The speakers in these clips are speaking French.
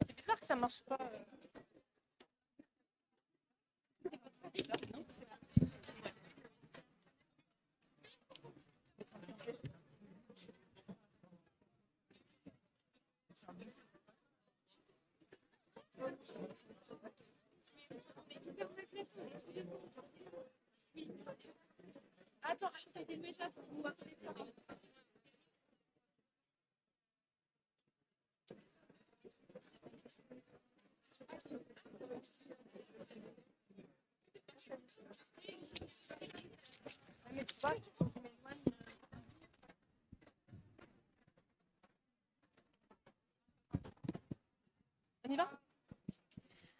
C'est bizarre que ça marche pas. Attends, t'as fait le chat, on va faire ça. On y va?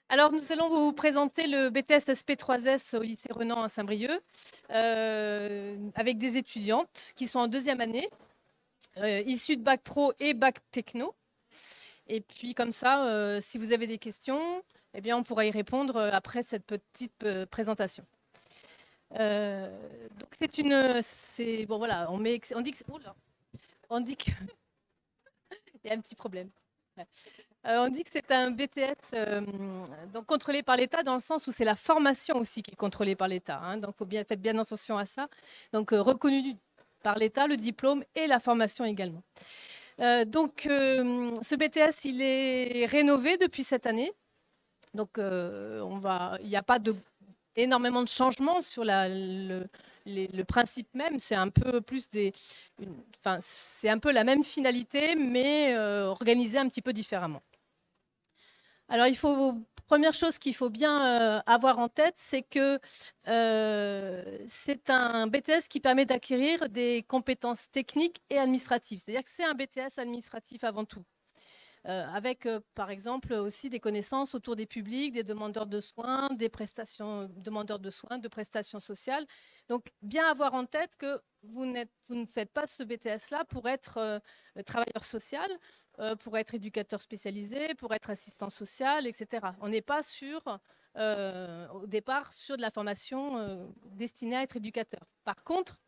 Alors, nous allons vous présenter le BTS SP3S au lycée Renan à Saint-Brieuc avec des étudiantes qui sont en deuxième année, issues de Bac Pro et Bac Techno. Et puis, comme ça, si vous avez des questions, eh bien, on pourra y répondre après cette petite présentation. Donc, bon, voilà, on dit que, on dit que, il y a un petit problème. Ouais. On dit que c'est un BTS donc contrôlé par l'État dans le sens où c'est la formation aussi qui est contrôlée par l'État. Hein, donc, faites bien attention à ça. Donc, reconnu par l'État, le diplôme et la formation également. Ce BTS, il est rénové depuis cette année. Donc, il n'y a pas énormément de changements sur le principe même. C'est un peu plus c'est un peu la même finalité, mais organisée un petit peu différemment. Alors, première chose qu'il faut bien avoir en tête, c'est que c'est un BTS qui permet d'acquérir des compétences techniques et administratives. C'est-à-dire que c'est un BTS administratif avant tout. Avec, par exemple, aussi des connaissances autour des publics, des demandeurs de soins, des demandeurs de soins, de prestations sociales. Donc, bien avoir en tête que vous ne faites pas de ce BTS-là pour être travailleur social, pour être éducateur spécialisé, pour être assistant social, etc. On n'est pas au départ sur de la formation destinée à être éducateur. Par contre,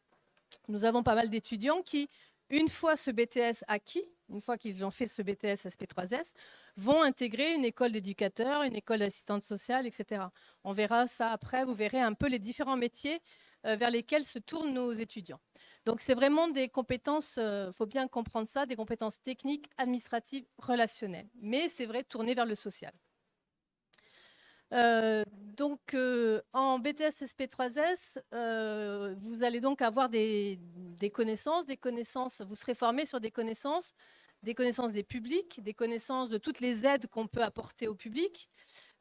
nous avons pas mal d'étudiants qui, une fois ce BTS acquis, une fois qu'ils ont fait ce BTS SP3S, vont intégrer une école d'éducateur, une école d'assistante sociale, etc. On verra ça après, vous verrez un peu les différents métiers vers lesquels se tournent nos étudiants. Donc, c'est vraiment des compétences, il faut bien comprendre ça, des compétences techniques, administratives, relationnelles. Mais c'est vrai, tournées vers le social. En BTS SP3S, vous allez donc avoir des connaissances, vous serez formé sur des connaissances des publics, des connaissances de toutes les aides qu'on peut apporter au public,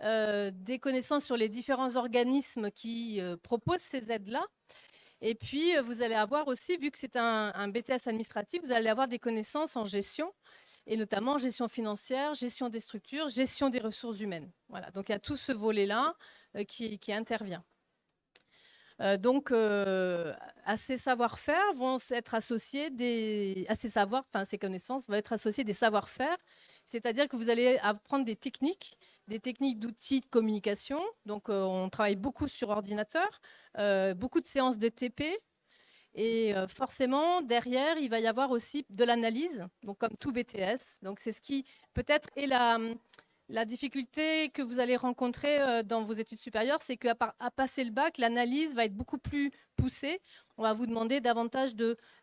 des connaissances sur les différents organismes qui proposent ces aides-là. Et puis, vous allez avoir aussi, vu que c'est un BTS administratif, vous allez avoir des connaissances en gestion, et notamment gestion financière, gestion des structures, gestion des ressources humaines. Voilà, donc il y a tout ce volet-là qui intervient. À ces savoir-faire vont être associés ces connaissances vont être associées des savoir-faire, c'est-à-dire que vous allez apprendre des techniques d'outils de communication. Donc, on travaille beaucoup sur ordinateur, beaucoup de séances de TP. Et forcément, derrière, il va y avoir aussi de l'analyse, donc comme tout BTS. Donc, c'est ce qui peut-être est la difficulté que vous allez rencontrer dans vos études supérieures, c'est qu'à passer le bac, l'analyse va être beaucoup plus poussée. On va vous demander davantage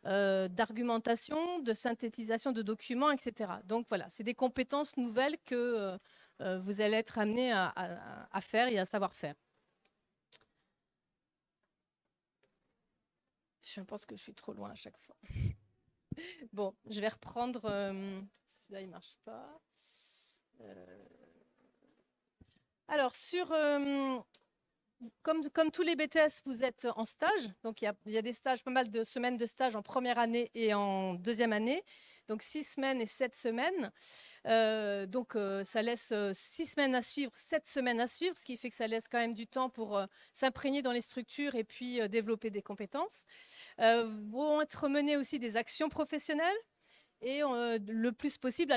d'argumentation, de synthétisation de documents, etc. Donc voilà, c'est des compétences nouvelles que vous allez être amené à faire et à savoir faire. Je pense que je suis trop loin à chaque fois. Bon, je vais reprendre. Celui-là, il ne marche pas. Alors, comme tous les BTS, vous êtes en stage. Donc, il y a des stages, pas mal de semaines de stage en première année et en deuxième année. Donc, 6 semaines et 7 semaines. Ça laisse 6 semaines à suivre, 7 semaines à suivre, ce qui fait que ça laisse quand même du temps pour s'imprégner dans les structures et puis développer des compétences. Vont être menées aussi des actions professionnelles. Et le plus possible,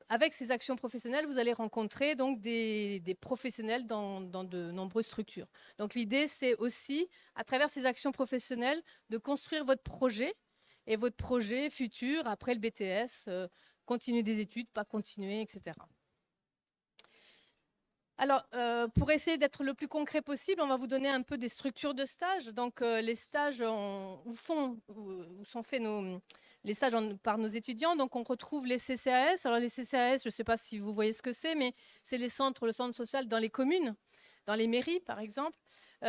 avec ces actions professionnelles, vous allez rencontrer donc des professionnels dans de nombreuses structures. Donc l'idée, c'est aussi, à travers ces actions professionnelles, de construire votre projet et votre projet futur après le BTS, continuer des études, pas continuer, etc. Alors, pour essayer d'être le plus concret possible, on va vous donner un peu des structures de stage. Donc, les stages où sont faits les stages par nos étudiants. Donc, on retrouve les CCAS. Alors, les CCAS, je ne sais pas si vous voyez ce que c'est, mais c'est le centre social dans les communes, dans les mairies, par exemple. Vous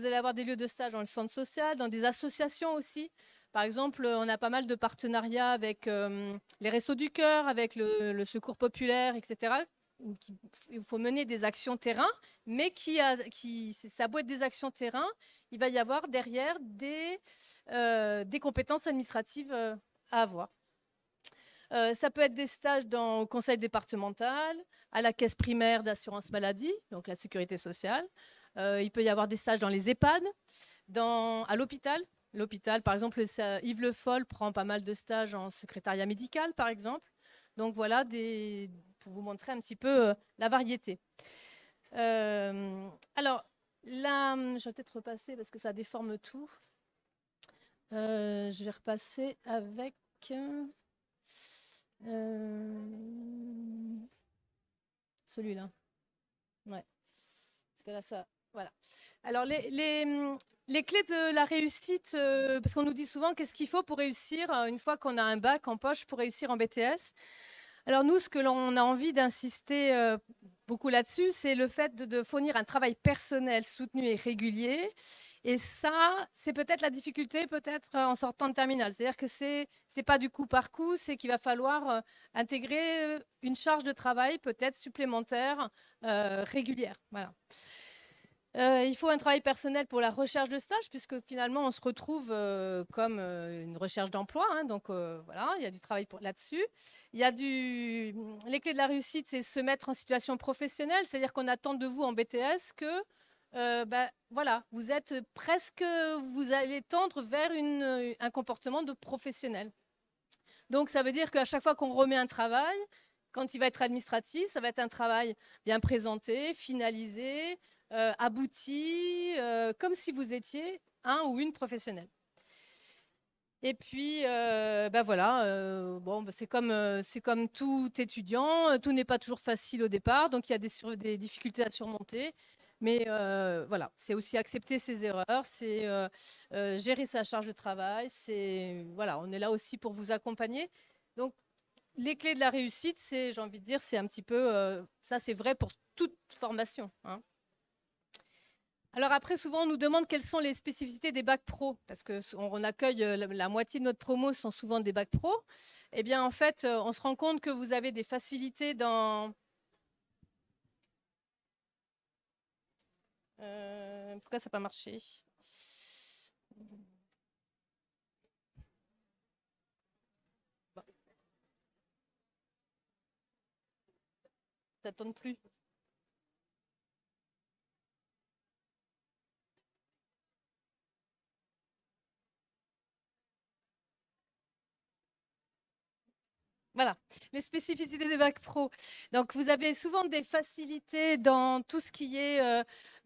allez avoir des lieux de stage dans le centre social, dans des associations aussi. Par exemple, on a pas mal de partenariats avec les Restos du Cœur, avec le Secours populaire, etc. Il faut mener des actions terrain, mais ça doit être des actions terrain, il va y avoir derrière des compétences administratives à avoir. Ça peut être des stages au conseil départemental, à la caisse primaire d'assurance maladie, donc la sécurité sociale. Il peut y avoir des stages dans les EHPAD, à l'hôpital. L'hôpital, par exemple, Yves Le Foll prend pas mal de stages en secrétariat médical, par exemple. Donc voilà, pour vous montrer un petit peu la variété. Alors, là, je vais peut-être repasser parce que ça déforme tout. Je vais repasser avec celui-là. Ouais. Parce que là, ça. Voilà. Alors, les clés de la réussite, parce qu'on nous dit souvent qu'est-ce qu'il faut pour réussir une fois qu'on a un bac en poche pour réussir en BTS. Alors nous, ce que l'on a envie d'insister beaucoup là-dessus, c'est le fait de fournir un travail personnel soutenu et régulier. Et ça, c'est peut-être la difficulté, peut-être en sortant de terminale. C'est-à-dire que c'est pas du coup par coup, c'est qu'il va falloir intégrer une charge de travail peut-être supplémentaire régulière. Voilà. Il faut un travail personnel pour la recherche de stage, puisque finalement, on se retrouve comme une recherche d'emploi. Hein, donc voilà, il y a du travail là-dessus. Les clés de la réussite, c'est se mettre en situation professionnelle, c'est-à-dire qu'on attend de vous en BTS que voilà, vous allez tendre vers un comportement de professionnel. Donc ça veut dire qu'à chaque fois qu'on remet un travail, quand il va être administratif, ça va être un travail bien présenté, finalisé, abouti, comme si vous étiez un ou une professionnelle. Et puis, voilà, c'est comme tout étudiant, tout n'est pas toujours facile au départ, donc il y a des difficultés à surmonter. Mais voilà, c'est aussi accepter ses erreurs, c'est gérer sa charge de travail, voilà, on est là aussi pour vous accompagner. Donc, les clés de la réussite, j'ai envie de dire, c'est un petit peu, ça c'est vrai pour toute formation. Hein. Alors après, souvent, on nous demande quelles sont les spécificités des bacs pro, parce qu'on accueille la moitié de notre promo sont souvent des bacs pro. Eh bien, en fait, on se rend compte que vous avez des facilités dans... pourquoi ça n'a pas marché? Bon. Ça ne tourne plus. Voilà, les spécificités des bacs pro. Donc, vous avez souvent des facilités dans tout ce qui est,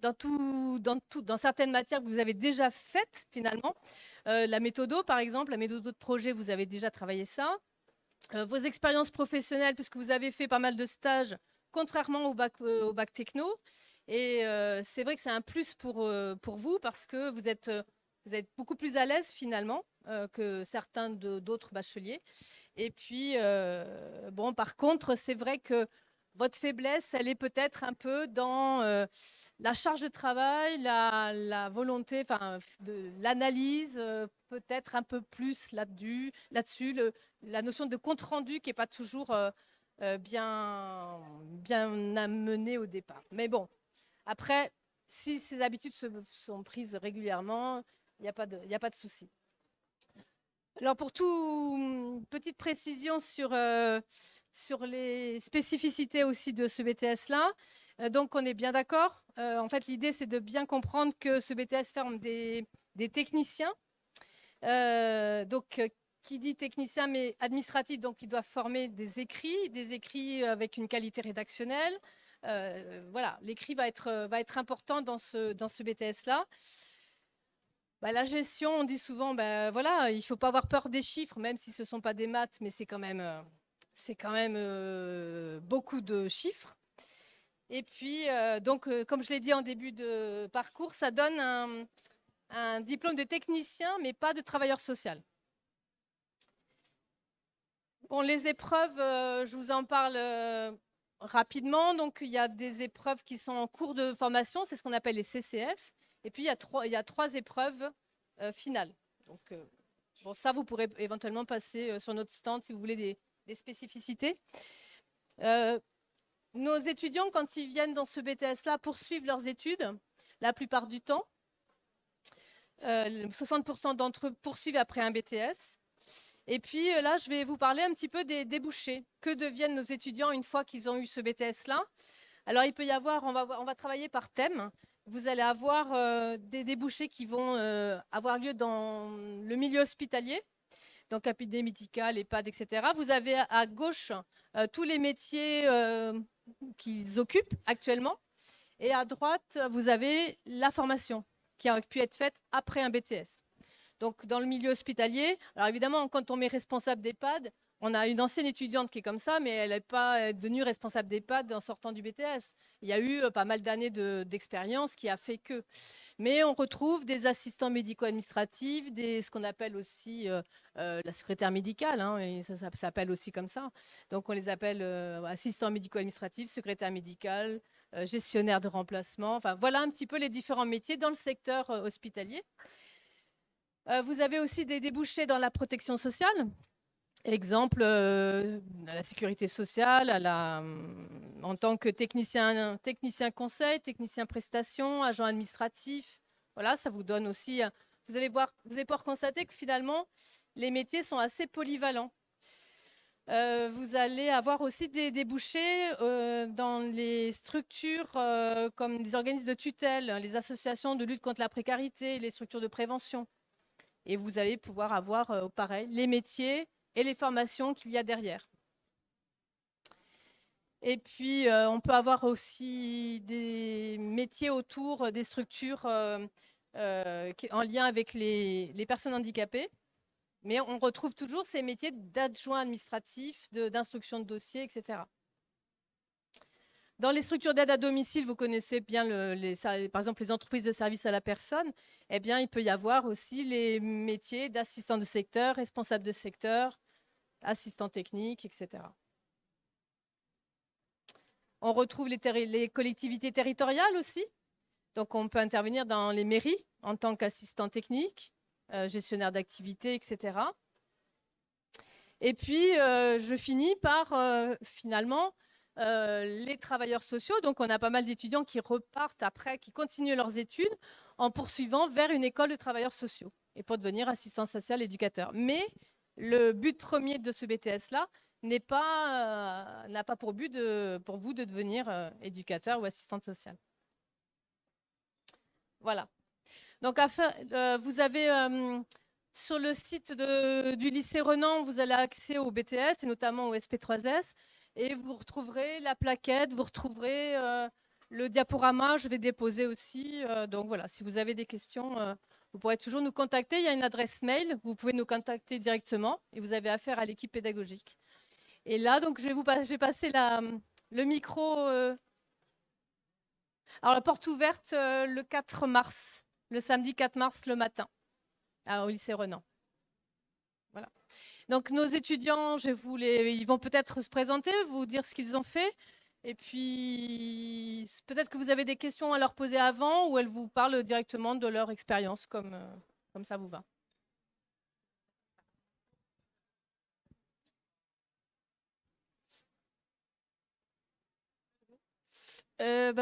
dans certaines matières que vous avez déjà faites finalement. La méthodo, par exemple, la méthodo de projet, vous avez déjà travaillé ça. Vos expériences professionnelles, puisque vous avez fait pas mal de stages, contrairement au bac techno. Et c'est vrai que c'est un plus pour vous parce que vous êtes beaucoup plus à l'aise finalement que certains d'autres bacheliers. Et puis, bon, par contre, c'est vrai que votre faiblesse, elle est peut-être un peu dans la charge de travail, la volonté, enfin, de l'analyse, peut-être un peu plus là-dessus, la notion de compte rendu qui n'est pas toujours bien amenée au départ. Mais bon, après, si ces habitudes sont prises régulièrement, il n'y a pas de souci. Alors, pour petite précision sur les spécificités aussi de ce BTS-là, donc on est bien d'accord. En fait, l'idée, c'est de bien comprendre que ce BTS forme des techniciens. Donc, qui dit technicien, mais administratif, donc il doit former des écrits avec une qualité rédactionnelle. Voilà, l'écrit va être important dans ce BTS-là. La gestion, on dit souvent, voilà, il ne faut pas avoir peur des chiffres, même si ce ne sont pas des maths, mais c'est quand même, beaucoup de chiffres. Et puis, comme je l'ai dit en début de parcours, ça donne un diplôme de technicien, mais pas de travailleur social. Bon, les épreuves, je vous en parle rapidement. Donc, il y a des épreuves qui sont en cours de formation, c'est ce qu'on appelle les CCF. Et puis, il y a trois épreuves finales. Donc, bon, ça, vous pourrez éventuellement passer sur notre stand si vous voulez des spécificités. Nos étudiants, quand ils viennent dans ce BTS-là, poursuivent leurs études la plupart du temps. 60% d'entre eux poursuivent après un BTS. Et puis là, je vais vous parler un petit peu des débouchés. Que deviennent nos étudiants une fois qu'ils ont eu ce BTS-là? Alors, il peut y avoir, on va travailler par thème. Vous allez avoir des débouchés qui vont avoir lieu dans le milieu hospitalier, donc cabinet médical, EHPAD, etc. Vous avez à gauche tous les métiers qu'ils occupent actuellement. Et à droite, vous avez la formation qui a pu être faite après un BTS. Donc, dans le milieu hospitalier, alors évidemment, quand on met responsable d'EHPAD, on a une ancienne étudiante qui est comme ça, mais elle n'est pas devenue responsable d'EHPAD en sortant du BTS. Il y a eu pas mal d'années d'expérience qui a fait que. Mais on retrouve des assistants médico-administratifs, ce qu'on appelle aussi la secrétaire médicale, hein, et ça s'appelle aussi comme ça. Donc, on les appelle assistants médico-administratifs, secrétaire médical, gestionnaire de remplacement. Enfin, voilà un petit peu les différents métiers dans le secteur hospitalier. Vous avez aussi des débouchés dans la protection sociale. Exemple, à la sécurité sociale, en tant que technicien conseil, technicien prestation, agent administratif. Voilà, ça vous donne aussi. Vous allez pouvoir constater que finalement, les métiers sont assez polyvalents. Vous allez avoir aussi des débouchés dans les structures comme les organismes de tutelle, les associations de lutte contre la précarité, les structures de prévention. Et vous allez pouvoir avoir, pareil, les métiers et les formations qu'il y a derrière. Et puis, on peut avoir aussi des métiers autour des structures en lien avec les personnes handicapées. Mais on retrouve toujours ces métiers d'adjoint administratif, d'instruction de dossier, etc. Dans les structures d'aide à domicile, vous connaissez bien, par exemple, les entreprises de services à la personne. Eh bien, il peut y avoir aussi les métiers d'assistant de secteur, responsable de secteur, assistant technique, etc. On retrouve les collectivités territoriales aussi. Donc, on peut intervenir dans les mairies en tant qu'assistant technique, gestionnaire d'activité, etc. Et puis, je finis par, finalement, les travailleurs sociaux. Donc, on a pas mal d'étudiants qui repartent après, qui continuent leurs études en poursuivant vers une école de travailleurs sociaux et pour devenir assistant social éducateur. Mais le but premier de ce BTS-là n'a pas pour but pour vous de devenir éducateur ou assistante sociale. Voilà. Donc, vous avez sur le site du lycée Renan, vous avez accès au BTS et notamment au SP3S. Et vous retrouverez la plaquette, vous retrouverez le diaporama. Je vais déposer aussi. Donc voilà, si vous avez des questions, vous pourrez toujours nous contacter. Il y a une adresse mail. Vous pouvez nous contacter directement et vous avez affaire à l'équipe pédagogique. Et là, donc, je vais passer le micro. Alors, la porte ouverte le 4 mars, le samedi 4 mars le matin, au lycée Renan. Voilà. Donc, nos étudiants, ils vont peut-être se présenter, vous dire ce qu'ils ont fait. Et puis, peut-être que vous avez des questions à leur poser avant ou elles vous parlent directement de leur expérience, comme ça vous va.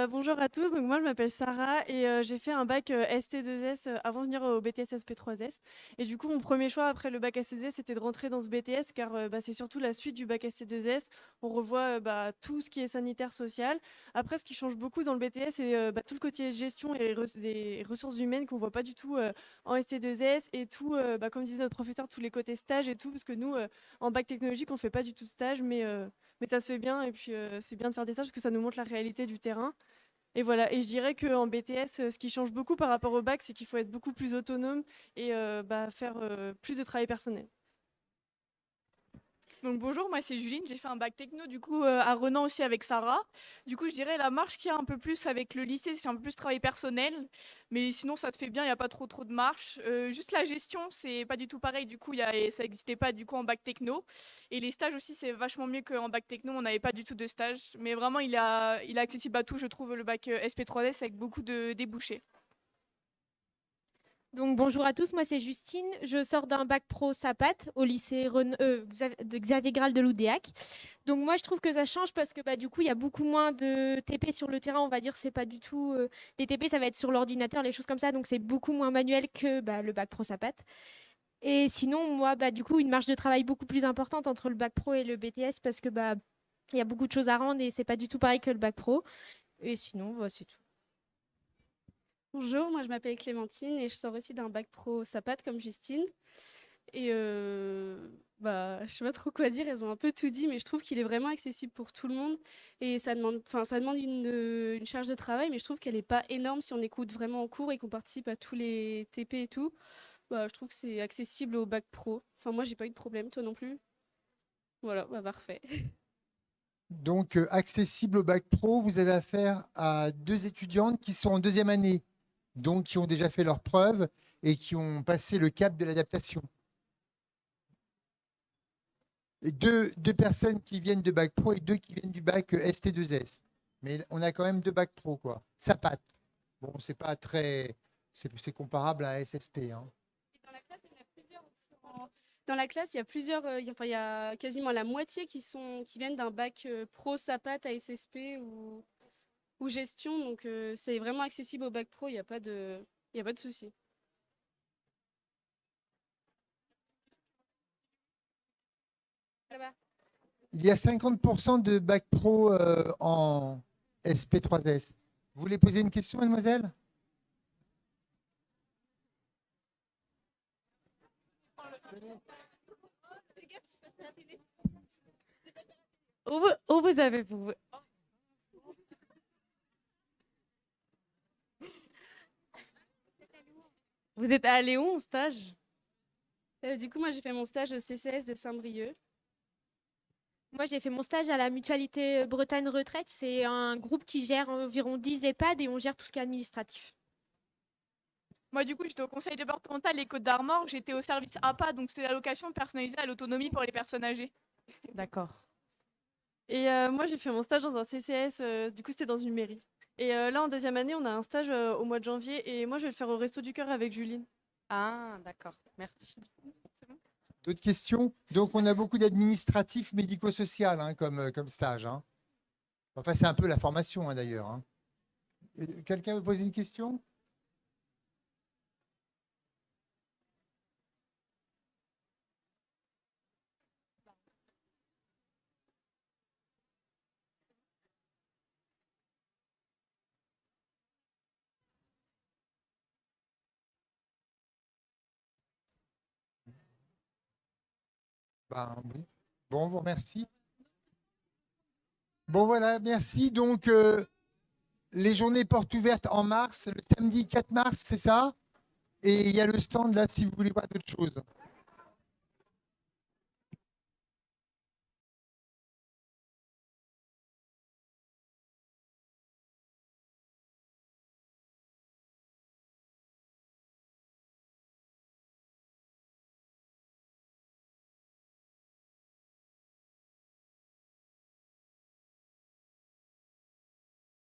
Bonjour à tous, donc moi je m'appelle Sarah et j'ai fait un bac ST2S avant de venir au BTS SP3S. Et du coup mon premier choix après le bac ST2S c'était de rentrer dans ce BTS car c'est surtout la suite du bac ST2S. On revoit tout ce qui est sanitaire, social. Après ce qui change beaucoup dans le BTS c'est tout le côté gestion et des ressources humaines qu'on voit pas du tout en ST2S et tout, comme disait notre professeur, tous les côtés stage et tout, parce que nous en bac technologique on fait pas du tout de stage mais ça se fait bien et puis c'est bien de faire des stages parce que ça nous montre la réalité du terrain. Et voilà, et je dirais qu'en BTS, ce qui change beaucoup par rapport au bac, c'est qu'il faut être beaucoup plus autonome et faire plus de travail personnel. Donc bonjour, moi c'est Juline, j'ai fait un bac techno du coup à Renan aussi avec Sarah. Du coup je dirais la marche qu'il y a un peu plus avec le lycée, c'est un peu plus travail personnel, mais sinon ça te fait bien, il n'y a pas trop de marche. Juste la gestion, c'est pas du tout pareil, du coup ça n'existait pas du coup en bac techno. Et les stages aussi c'est vachement mieux qu'en bac techno, on n'avait pas du tout de stage, mais vraiment il est accessible à tout, je trouve le bac SP3S avec beaucoup de débouchés. Donc bonjour à tous, moi c'est Justine, je sors d'un bac pro SAPAT au lycée de Xavier Graal de Loudéac. Donc moi je trouve que ça change parce que du coup il y a beaucoup moins de TP sur le terrain, on va dire c'est pas du tout les TP ça va être sur l'ordinateur, les choses comme ça, donc c'est beaucoup moins manuel que le bac pro SAPAT. Et sinon moi du coup une marge de travail beaucoup plus importante entre le bac pro et le BTS parce que il y a beaucoup de choses à rendre et c'est pas du tout pareil que le bac pro. Et sinon c'est tout. Bonjour, moi je m'appelle Clémentine et je sors aussi d'un bac pro SAPAT comme Justine. Et je sais pas trop quoi dire, elles ont un peu tout dit, mais je trouve qu'il est vraiment accessible pour tout le monde. Et ça demande une charge de travail, mais je trouve qu'elle n'est pas énorme si on écoute vraiment en cours et qu'on participe à tous les TP et tout. Je trouve que c'est accessible au bac pro. Enfin, moi j'ai pas eu de problème, toi non plus. Voilà, parfait. Donc, accessible au bac pro, vous avez affaire à 2 étudiantes qui sont en 2e année, donc qui ont déjà fait leurs preuves et qui ont passé le cap de l'adaptation. Et deux personnes qui viennent de bac pro et 2 qui viennent du bac ST2S. Mais on a quand même 2 bacs pro, quoi. Ça patte. Bon, c'est pas très... C'est comparable à SSP. Hein. Dans la classe, il y en a plusieurs aussi. Dans la classe, il y a plusieurs, il y a quasiment la moitié qui viennent d'un bac pro SAPAT à SSP ou gestion. Donc, c'est vraiment accessible au bac pro, il n'y a pas de souci. Il y a 50% de bac pro en SP3S. Vous voulez poser une question, mademoiselle? Où vous avez vous Vous êtes allé où en stage? Du coup, moi, j'ai fait mon stage au CCS de Saint-Brieuc. Moi, j'ai fait mon stage à la Mutualité Bretagne Retraite. C'est un groupe qui gère environ 10 EHPAD et on gère tout ce qui est administratif. Moi, du coup, j'étais au conseil départemental des Côtes-d'Armor. J'étais au service APA, donc c'était l'allocation personnalisée à l'autonomie pour les personnes âgées. D'accord. Et moi, j'ai fait mon stage dans un CCS, du coup, c'était dans une mairie. Et là, en 2e année, on a un stage au mois de janvier et moi, je vais le faire au Resto du Cœur avec Juline. Ah, d'accord, merci. D'autres questions? Donc, on a beaucoup d'administratifs médico-social hein, comme stage. Hein. Enfin, c'est un peu la formation, hein, d'ailleurs. Hein. Quelqu'un veut poser une question? Oui. Bon, vous remercie. Bon, voilà, merci. Donc, les journées portes ouvertes en mars, le samedi 4 mars, c'est ça? Et il y a le stand là si vous voulez voir d'autres choses.